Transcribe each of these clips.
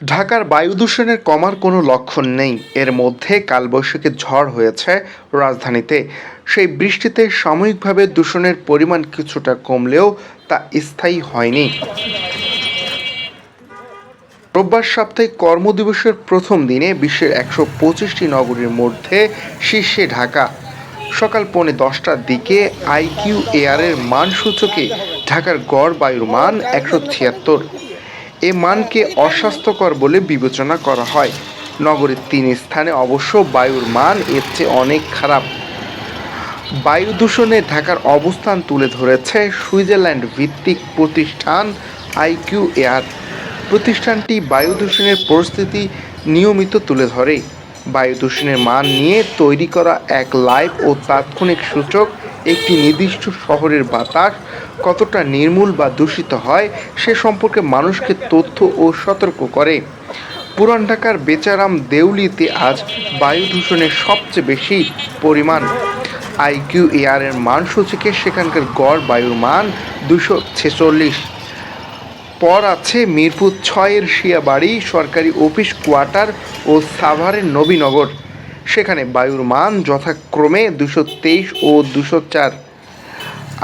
ঢাকার বায়ু দূষণের কমার কোনো লক্ষণ নেই। এর মধ্যে কালবৈশাখী ঝড় হয়েছে রাজধানীতে। সেই বৃষ্টিতে সাময়িকভাবে দূষণের পরিমাণ কিছুটা কমলেও তা স্থায়ী হয়নি। রোববার সাপ্তাহিক কর্মদিবসের প্রথম দিনে বিশ্বের ১২৫টি নগরীর মধ্যে শীর্ষে ঢাকা। সকাল 10:45টার দিকে আইকিউ এয়ারের মান সূচকে ঢাকার গড় বায়ুর মান ১৭৬। এ মানকে অস্বাস্থ্যকর বলে বিবেচনা করা হয়। নগরীর ৩ স্থানে অবশ্য বায়ুর মান এর চেয়ে অনেক খারাপ। বায়ু দূষণে ঢাকার অবস্থান তুলে ধরেছে সুইজারল্যান্ড ভিত্তিক প্রতিষ্ঠান আইকিউ এয়ার। প্রতিষ্ঠানটি বায়ু দূষণের পরিস্থিতি নিয়মিত তুলে ধরে। বায়ু দূষণের মান নিয়ে তৈরি করা এক লাইভ ও তাৎক্ষণিক সূচক একটি নির্দিষ্ট শহরের বাতাস কতটা নির্মূল বা দূষিত হয় সে সম্পর্কে মানুষকে তথ্য ও সতর্ক করে। পুরান ঢাকার বেচারাম দেউলিতে আজ বায়ু দূষণের সবচেয়ে বেশি পরিমাণ। আইকিউ এয়ারের মান সূচকে সেখানকার গড় বায়ুর মান ২৪৬। পর আছে মিরপুর ৬-এর শিয়াবাড়ি সরকারি অফিস কোয়ার্টার ও সাভারের নবীনগর। সেখানে বায়ুর মান যথাক্রমে ২২৩ ও ২০৪।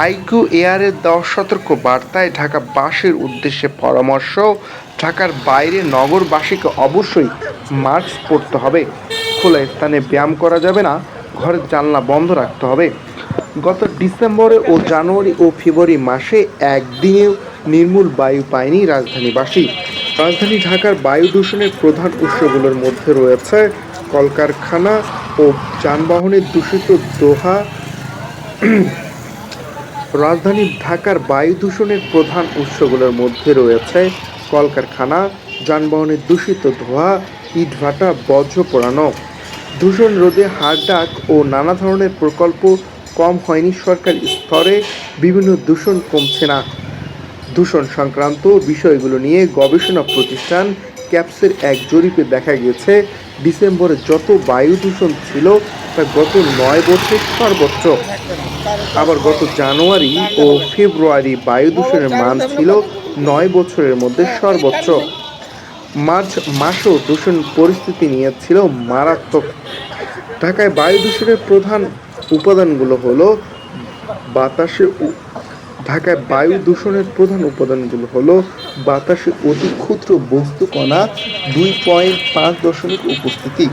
আইকিউ এয়ারের দেওয়া সতর্ক বার্তায় ঢাকাবাসীর উদ্দেশ্যে পরামর্শ, ঢাকার বাইরে নগরবাসীকে অবশ্যই মাস্ক পরতে হবে, খোলা স্থানে ব্যায়াম করা যাবে না, ঘরের জানলা বন্ধ রাখতে হবে। গত ডিসেম্বরে ও জানুয়ারি ও ফেব্রুয়ারি মাসে একদিনেও নির্মূল বায়ু পায়নি রাজধানীবাসী। রাজধানী ঢাকার বায়ু দূষণের প্রধান উৎসগুলোর মধ্যে রয়েছে কলকারখানা ও যানবাহনের দূষিত ধোঁয়া। রাজধানী ঢাকার বায়ু দূষণের প্রধান উৎসগুলোর মধ্যে রয়েছে কলকারখানা, যানবাহনের দূষিত ধোঁয়া, ইটভাটা, বর্জ্য পোড়ানো। দূষণ রোধে হাড়ডাক ও নানা ধরনের প্রকল্প কম হয়নি সরকারি স্তরে, বিভিন্ন দূষণ কমছে না। দূষণ সংক্রান্ত বিষয়গুলো নিয়ে গবেষণা প্রতিষ্ঠান ক্যাপসের এক জরিপে দেখা গেছে, ডিসেম্বরে যত বায়ু দূষণ ছিল তা গত ৯ বছরের সর্বোচ্চ। আবার গত জানুয়ারি ও ফেব্রুয়ারি বায়ু দূষণের মান ছিল ৯ বছরের মধ্যে সর্বোচ্চ। মার্চ মাসেও দূষণ পরিস্থিতি নিয়ে ছিল মারাত্মক। ঢাকায় বায়ু দূষণের প্রধান উপাদানগুলো হলো বাতাসে অতি ক্ষুদ্র বস্তু কণা 2.5 উপস্থিতি,